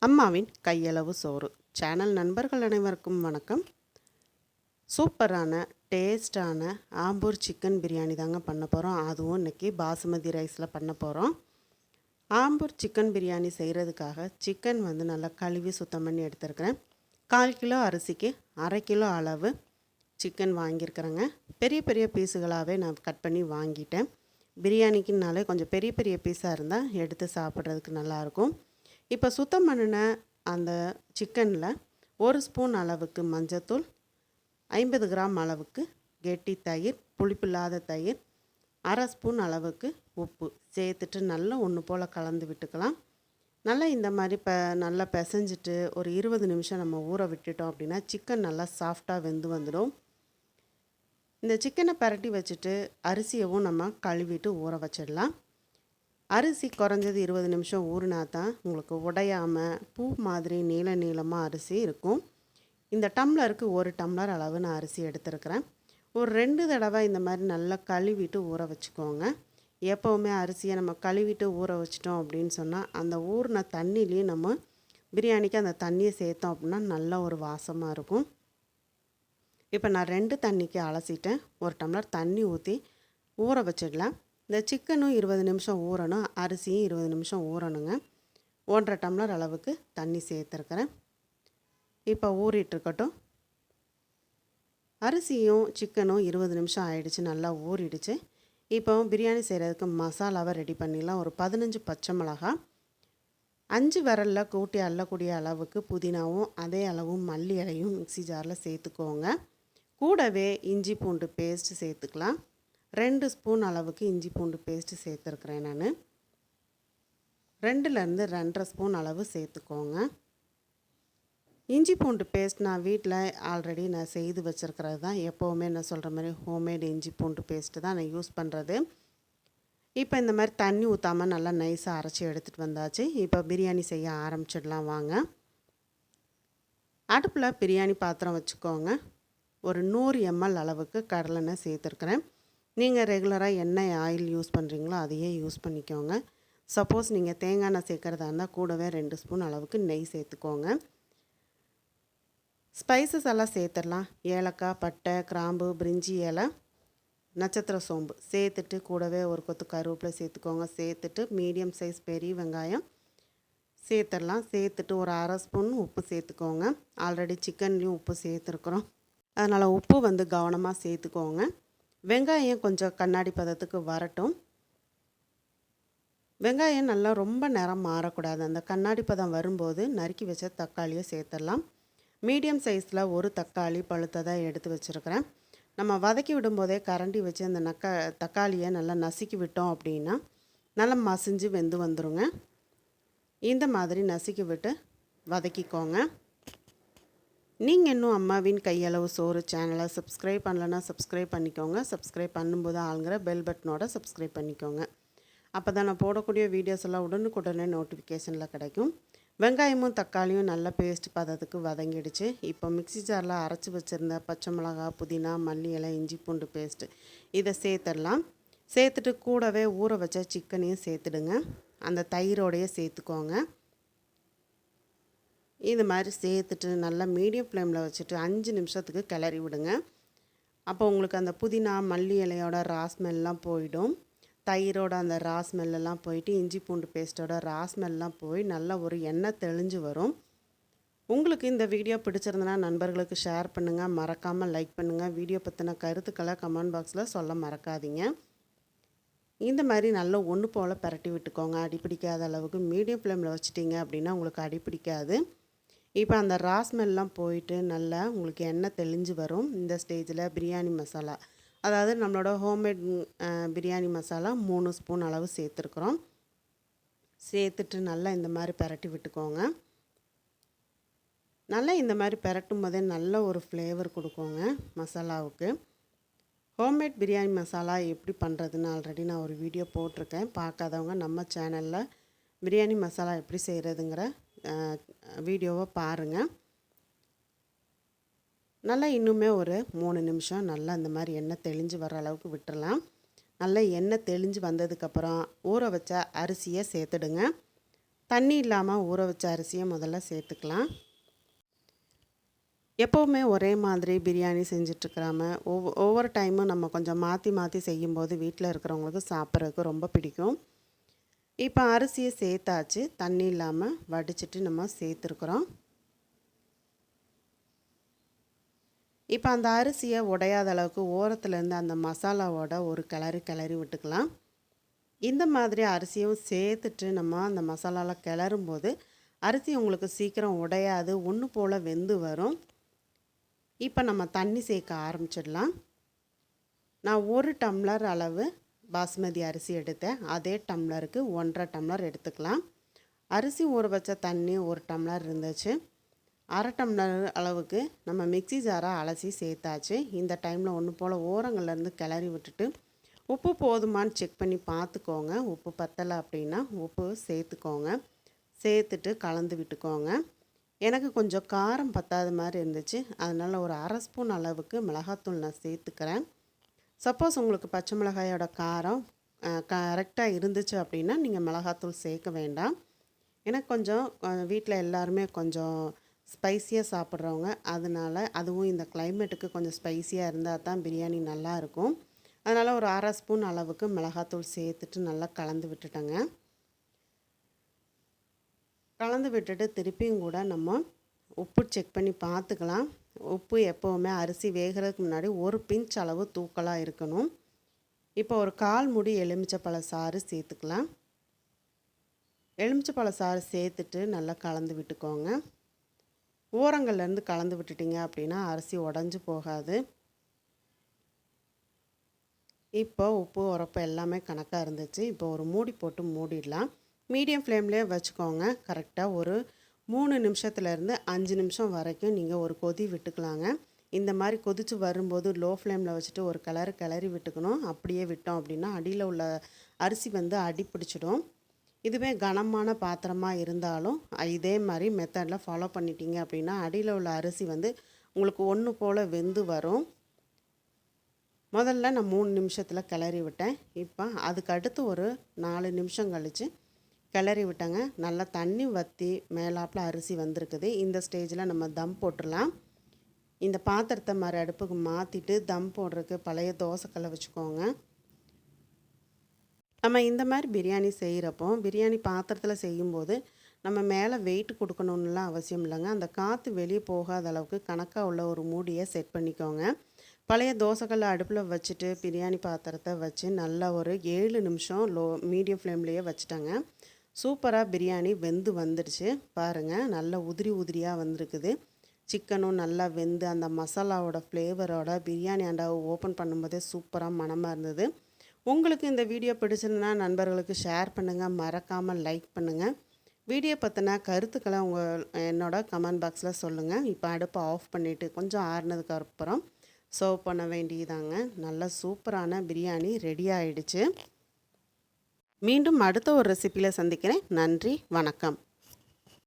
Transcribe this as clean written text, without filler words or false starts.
அம்மாவின் கையளவு சோறு சேனல் நண்பர்கள் அனைவருக்கும் வணக்கம். சூப்பரான டேஸ்டான ஆம்பூர் சிக்கன் பிரியாணி தாங்க பண்ண போகிறோம். அதுவும் இன்றைக்கி பாசுமதி ரைஸில் பண்ண போகிறோம். ஆம்பூர் சிக்கன் பிரியாணி செய்கிறதுக்காக சிக்கன் நல்லா கழுவி சுத்தம் பண்ணி எடுத்துருக்கிறேன். 1/4 கிலோ அரிசிக்கு 1/2 கிலோ அளவு சிக்கன் வாங்கியிருக்கிறேங்க. பெரிய பெரிய பீஸுகளாகவே நான் கட் பண்ணி வாங்கிட்டேன். பிரியாணிக்குனாலே கொஞ்சம் பெரிய பெரிய பீஸாக இருந்தால் எடுத்து சாப்பிட்றதுக்கு நல்லாயிருக்கும். இப்போ சுத்தம் பண்ணின அந்த சிக்கனில் 1 ஸ்பூன் அளவுக்கு மஞ்சத்தூள், 50 கிராம் அளவுக்கு கெட்டி தயிர், புளிப்பில்லாத தயிர், 1/2 ஸ்பூன் அளவுக்கு உப்பு சேர்த்துட்டு நல்லா ஒன்று போல் கலந்து விட்டுக்கலாம். நல்லா இந்த மாதிரி நல்லா பிசைஞ்சிட்டு ஒரு 20 நிமிஷம் நம்ம ஊற விட்டுட்டோம் அப்படின்னா சிக்கன் நல்லா சாஃப்டாக வெந்து வந்துடும். இந்த சிக்கனை பரட்டி வச்சுட்டு அரிசியவும் நம்ம கழுவிட்டு ஊற வச்சிடலாம். அரிசி குறைஞ்சது 20 நிமிஷம் ஊறினா தான் உங்களுக்கு உடையாமல் பூ மாதிரி நீளமாக அரிசி இருக்கும். இந்த டம்ளருக்கு 1 டம்ளர் அளவு நான் அரிசி எடுத்துருக்கிறேன். ஒரு 2 தடவை இந்த மாதிரி நல்லா கழுவிட்டு ஊற வச்சுக்கோங்க. எப்போவுமே அரிசியை நம்ம கழுவிட்டு ஊற வச்சிட்டோம் அப்படின்னு சொன்னால் அந்த ஊறின தண்ணிலேயே நம்ம பிரியாணிக்கு அந்த தண்ணியை சேர்த்தோம் அப்படின்னா நல்ல ஒரு வாசமாக இருக்கும். இப்போ நான் 2 தண்ணிக்கு அலசிட்டேன். 1 டம்ளர் தண்ணி ஊற்றி ஊற வச்சிடலாம். இந்த சிக்கனும் 20 நிமிஷம் ஊறணும், அரிசியும் 20 நிமிஷம் ஊறணுங்க. 1.5 டம்ளர் அளவுக்கு தண்ணி சேர்த்துருக்கிறேன். இப்போ ஊறிட்டுருக்கட்டும். அரிசியும் சிக்கனும் 20 நிமிஷம் ஆயிடுச்சு, நல்லா ஊறிடுச்சு. இப்போ பிரியாணி செய்கிறதுக்கு மசாலாவை ரெடி பண்ணிடலாம். ஒரு 15 பச்சை மிளகாய், 5 விரலில் கூட்டி அள்ளக்கூடிய அளவுக்கு புதினாவும் அதே அளவும் மல்லி இலையும் மிக்ஸி ஜாரில் சேர்த்துக்கோங்க. கூடவே இஞ்சி பூண்டு பேஸ்ட்டு சேர்த்துக்கலாம். 2 ஸ்பூன் அளவுக்கு இஞ்சி பூண்டு பேஸ்ட்டு சேர்த்துருக்குறேன் நான். 2லேருந்து 2.5 ஸ்பூன் அளவு சேர்த்துக்கோங்க. இஞ்சி பூண்டு பேஸ்ட் நான் வீட்டில் ஆல்ரெடி நான் செய்து வச்சுருக்கிறது தான். எப்போவுமே நான் சொல்கிற மாதிரி ஹோம்மேட் இஞ்சி பூண்டு பேஸ்ட்டு தான் நான் யூஸ் பண்ணுறது. இப்போ இந்த மாதிரி தண்ணி ஊற்றாமல் நல்லா நைஸாக அரைச்சி எடுத்துகிட்டு வந்தாச்சு. இப்போ பிரியாணி செய்ய ஆரம்பிச்சிடலாம் வாங்க. அடுப்பில் பிரியாணி பாத்திரம் வச்சுக்கோங்க. ஒரு 100 ml அளவுக்கு கடலெண்ணெய் சேர்த்துருக்குறேன். நீங்கள் ரெகுலராக எண்ணெய் ஆயில் யூஸ் பண்ணுறீங்களோ அதையே யூஸ் பண்ணிக்கோங்க. சப்போஸ் நீங்கள் தேங்காய் எண்ணெய் சேர்க்குறதா இருந்தால் கூடவே 2 ஸ்பூன் அளவுக்கு நெய் சேர்த்துக்கோங்க. ஸ்பைசஸ் எல்லாம் சேர்த்துடலாம். ஏலக்காய், பட்டை, கிராம்பு, பிரிஞ்சி இலை, நட்சத்திர சோம்பு சேர்த்துட்டு கூடவே ஒரு கொத்து கருவேப்பிலை சேர்த்துக்கோங்க. சேர்த்துட்டு மீடியம் சைஸ் பெரிய வெங்காயம் சேர்த்துடலாம். சேர்த்துட்டு ஒரு 1/2 ஸ்பூன் உப்பு சேர்த்துக்கோங்க. ஆல்ரெடி சிக்கன்லேயும் உப்பு சேர்த்துருக்குறோம், அதனால் உப்பு கவனமாக சேர்த்துக்கோங்க. வெங்காயம் கொஞ்சம் கண்ணாடி பதத்துக்கு வரட்டும். வெங்காயம் நல்லா ரொம்ப நிறம் மாறக்கூடாது. அந்த கண்ணாடி பதம் வரும்போது நறுக்கி வச்ச தக்காளியை சேர்த்துடலாம். மீடியம் சைஸில் ஒரு தக்காளி பழுத்ததாக எடுத்து வச்சுருக்கிறேன். நம்ம வதக்கி விடும்போதே கரண்டி வச்சு அந்த தக்காளியை நல்லா நசுக்கி விட்டோம் அப்படின்னா நல்லா மசிஞ்சு வெந்து வந்துடுங்க. இந்த மாதிரி நசுக்கி விட்டு வதக்கிக்கோங்க. நீங்கள் இன்னும் அம்மாவின் கையளவு சோறு சேனலை சப்ஸ்கிரைப் பண்ணலைன்னா சப்ஸ்கிரைப் பண்ணிக்கோங்க. சப்ஸ்கிரைப் பண்ணும்போது ஆளுங்கிற பெல் பட்டனோட சப்ஸ்கிரைப் பண்ணிக்கோங்க. அப்போ தான் நான் போடக்கூடிய வீடியோஸ் எல்லாம் உடனுக்குடனே நோட்டிஃபிகேஷனில் கிடைக்கும். வெங்காயமும் தக்காளியும் நல்லா பேஸ்ட் பதத்துக்கு வதங்கிடுச்சு. இப்போ மிக்ஸி ஜாரில் அரைச்சி வச்சுருந்த பச்சை மிளகாய், புதினா, மல்லி இலை, இஞ்சி பூண்டு பேஸ்ட்டு இதை சேர்த்துடலாம். சேர்த்துட்டு கூடவே ஊற வச்ச சிக்கனையும் சேர்த்துடுங்க. அந்த தயிரோடையே சேர்த்துக்கோங்க. இது மாதிரி சேர்த்துட்டு நல்லா மீடியம் ஃப்ளேமில் வச்சுட்டு 5 நிமிஷத்துக்கு கிளறி விடுங்க. அப்போ உங்களுக்கு அந்த புதினா, மல்லி இலையோட ராஸ்மெல்லாம் போயிடும். தயிரோட அந்த ராஸ்மெல்லாம் போயிட்டு இஞ்சி பூண்டு பேஸ்ட்டோட ராஸ்மெல்லாம் போய் நல்லா ஒரு எண்ணெய் தெளிஞ்சு வரும். உங்களுக்கு இந்த வீடியோ பிடிச்சிருந்தனா நண்பர்களுக்கு ஷேர் பண்ணுங்கள். மறக்காமல் லைக் பண்ணுங்கள். வீடியோ பற்றின கருத்துக்களை கமெண்ட் பாக்ஸில் சொல்ல மறக்காதீங்க. இந்த மாதிரி நல்லா ஒன்று போல் பரட்டி விட்டுக்கோங்க. அடிப்பிடிக்காத அளவுக்கு மீடியம் ஃப்ளேமில் வச்சுட்டிங்க அப்படின்னா உங்களுக்கு அடிப்பிடிக்காது. இப்போ அந்த ராஸ்மெல்லாம் போயிட்டு நல்லா உங்களுக்கு எண்ணெய் தெளிஞ்சு வரும். இந்த ஸ்டேஜில் பிரியாணி மசாலா, அதாவது நம்மளோட ஹோம்மேட் பிரியாணி மசாலா 3 ஸ்பூன் அளவு சேர்த்துருக்குறோம். சேர்த்துட்டு நல்லா இந்த மாதிரி பரட்டி விட்டுக்கோங்க. நல்லா இந்த மாதிரி பரட்டும் போதே நல்ல ஒரு ஃப்ளேவர் கொடுக்கோங்க மசாலாவுக்கு. ஹோம்மேட் பிரியாணி மசாலா எப்படி பண்ணுறதுன்னு ஆல்ரெடி நான் ஒரு வீடியோ போட்டிருக்கேன். பார்க்காதவங்க நம்ம சேனலில் பிரியாணி மசாலா எப்படி செய்கிறதுங்கிற வீடியோவை பாருங்கள். நல்லா இன்னுமே ஒரு 3 நிமிஷம் நல்லா இந்த மாதிரி எண்ணெய் தெளிஞ்சு வர அளவுக்கு விட்டுறலாம். நல்லா எண்ணெய் தெளிஞ்சு வந்ததுக்கப்புறம் ஊற வச்ச அரிசியை சேர்த்துடுங்க. தண்ணி இல்லாமல் ஊற வச்ச அரிசியை முதல்ல சேர்த்துக்கலாம். எப்போவுமே ஒரே மாதிரி பிரியாணி செஞ்சிட்ருக்கிறாம ஒவ்வொரு டைமும் நம்ம கொஞ்சம் மாற்றி மாற்றி செய்யும்போது வீட்டில் இருக்கிறவங்களுக்கு சாப்பிட்றதுக்கு ரொம்ப பிடிக்கும். இப்போ அரிசியை சேர்த்தாச்சு, தண்ணி இல்லாமல் வடிச்சிட்டு நம்ம சேர்த்துருக்குறோம். இப்போ அந்த அரிசியை உடையாத அளவுக்கு ஓரத்துலேருந்து அந்த மசாலாவோட ஒரு கிளறி விட்டுக்கலாம். இந்த மாதிரி அரிசியும் சேர்த்துட்டு நம்ம அந்த மசாலாவில் கிளறும்போது அரிசி உங்களுக்கு சீக்கிரம் உடையாது, ஒன்று போல் வெந்து வரும். இப்போ நம்ம தண்ணி சேர்க்க ஆரம்பிச்சிடலாம். நான் 1 டம்ளர் அளவு பாஸ்மதி அரிசி எடுத்தேன். அதே டம்ளருக்கு 1.5 டம்ளர் எடுத்துக்கலாம். அரிசி ஊற வச்ச தண்ணி 1 டம்ளர் இருந்துச்சு. 1/2 டம்ளர் அளவுக்கு நம்ம மிக்ஸி ஜாரை அலசி சேர்த்தாச்சு. இந்த டைமில் ஒன்று போல் ஓரங்கள்லேருந்து கிளறி விட்டுட்டு உப்பு போதுமான்னு செக் பண்ணி பார்த்துக்கோங்க. உப்பு பத்தலை அப்படின்னா உப்பு சேர்த்துக்கோங்க. சேர்த்துட்டு கலந்து விட்டுக்கோங்க. எனக்கு கொஞ்சம் காரம் பத்தாத மாதிரி இருந்துச்சு, அதனால் ஒரு 1/2 ஸ்பூன் அளவுக்கு மிளகாத்தூள் நான் சேர்த்துக்கிறேன். சப்போஸ் உங்களுக்கு பச்சை மிளகாயோட காரம் கரெக்டாக இருந்துச்சு அப்படின்னா நீங்கள் மிளகாத்தூள் சேர்க்க வேண்டாம். எனக்கு கொஞ்சம் வீட்டில் எல்லாருமே கொஞ்சம் ஸ்பைஸியாக சாப்பிட்றவங்க, அதனால் அதுவும் இந்த கிளைமேட்டுக்கு கொஞ்சம் ஸ்பைஸியாக இருந்தால் தான் பிரியாணி நல்லாயிருக்கும். அதனால் ஒரு 1/2 ஸ்பூன் அளவுக்கு மிளகாத்தூள் சேர்த்துட்டு நல்லா கலந்து விட்டுட்டேங்க. கலந்து விட்டுட்டு திருப்பியும் கூட நம்ம உப்பு செக் பண்ணி பார்த்துக்கலாம். உப்பு எப்போவுமே அரிசி வேகிறதுக்கு முன்னாடி ஒரு பிஞ்ச் அளவு தூக்கலாக இருக்கணும். இப்போ ஒரு 1/4 மூடி எலுமிச்சைப்பழ சாறு சேர்த்துக்கலாம். எலுமிச்சைப்பழ சாறு சேர்த்துட்டு நல்லா கலந்து விட்டுக்கோங்க. ஓரங்கள்லேருந்து கலந்து விட்டுட்டிங்க அப்படின்னா அரிசி உடஞ்சி போகாது. இப்போ உப்பு உரப்பு எல்லாமே கணக்காக இருந்துச்சு. இப்போ ஒரு மூடி போட்டு மூடிடலாம். மீடியம் ஃப்ளேம்லேயே வச்சுக்கோங்க. கரெக்டாக ஒரு 3 நிமிஷத்துலேருந்து 5 நிமிஷம் வரைக்கும் நீங்கள் ஒரு கொதி விட்டுக்கலாங்க. இந்த மாதிரி கொதித்து வரும்போது லோ ஃப்ளேமில் வச்சுட்டு ஒரு கிளறி விட்டுக்கணும். அப்படியே விட்டோம் அப்படின்னா அடியில் உள்ள அரிசி அடி பிடிச்சிடும். இதுவே கனமான பாத்திரமாக இருந்தாலும் இதே மாதிரி மெத்தடில் ஃபாலோ பண்ணிட்டீங்க அப்படின்னா அடியில் உள்ள அரிசி உங்களுக்கு ஒன்று போல் வெந்து வரும். முதல்ல நான் 3 நிமிஷத்தில் கிளறி விட்டேன். இப்போ அதுக்கு அடுத்து ஒரு 4 நிமிஷம் கழித்து கிளறி விட்டேங்க. நல்லா தண்ணி வற்றி மேலாப்பில் அரிசி வந்திருக்குது. இந்த ஸ்டேஜில் நம்ம தம் போட்டுடலாம். இந்த பாத்திரத்தை மாதிரி அடுப்புக்கு மாற்றிட்டு தம் போடுறதுக்கு பழைய தோசைக்கல்லை வச்சுக்கோங்க. நம்ம இந்த மாதிரி பிரியாணி செய்கிறப்போ பிரியாணி பாத்திரத்தில் செய்யும்போது நம்ம மேலே வெயிட் கொடுக்கணுன்னுலாம் அவசியம் இல்லைங்க. அந்த காற்று வெளியே போகாத அளவுக்கு கணக்காக உள்ள ஒரு மூடியை செட் பண்ணிக்கோங்க. பழைய தோசைக்கல்லை அடுப்பில் வச்சுட்டு பிரியாணி பாத்திரத்தை வச்சு நல்லா ஒரு 7 நிமிஷம் மீடியம் ஃப்ளேம்லேயே வச்சுட்டாங்க. சூப்பராக பிரியாணி வெந்து வந்துடுச்சு. பாருங்கள், நல்லா உதிரியாக வந்திருக்குது. சிக்கனும் நல்லா வெந்து அந்த மசாலாவோட ஃப்ளேவரோட பிரியாணி அண்டாவை ஓப்பன் பண்ணும்போதே சூப்பராக மணமாக இருந்தது. உங்களுக்கு இந்த வீடியோ பிடிச்சிருந்தா நண்பர்களுக்கு ஷேர் பண்ணுங்கள், மறக்காமல் லைக் பண்ணுங்கள். வீடியோ பற்றின கருத்துக்களை என்னோட கமெண்ட் பாக்ஸில் சொல்லுங்கள். இப்போ அடுப்பை ஆஃப் பண்ணிவிட்டு கொஞ்சம் ஆறுனதுக்கு அப்புறம் சர்வ் பண்ண வேண்டியதாங்க. நல்ல சூப்பரான பிரியாணி ரெடி ஆகிடுச்சு. மீண்டும் அடுத்த ஒரு ரெசிபியில் சந்திக்கிறேன். நன்றி, வணக்கம்.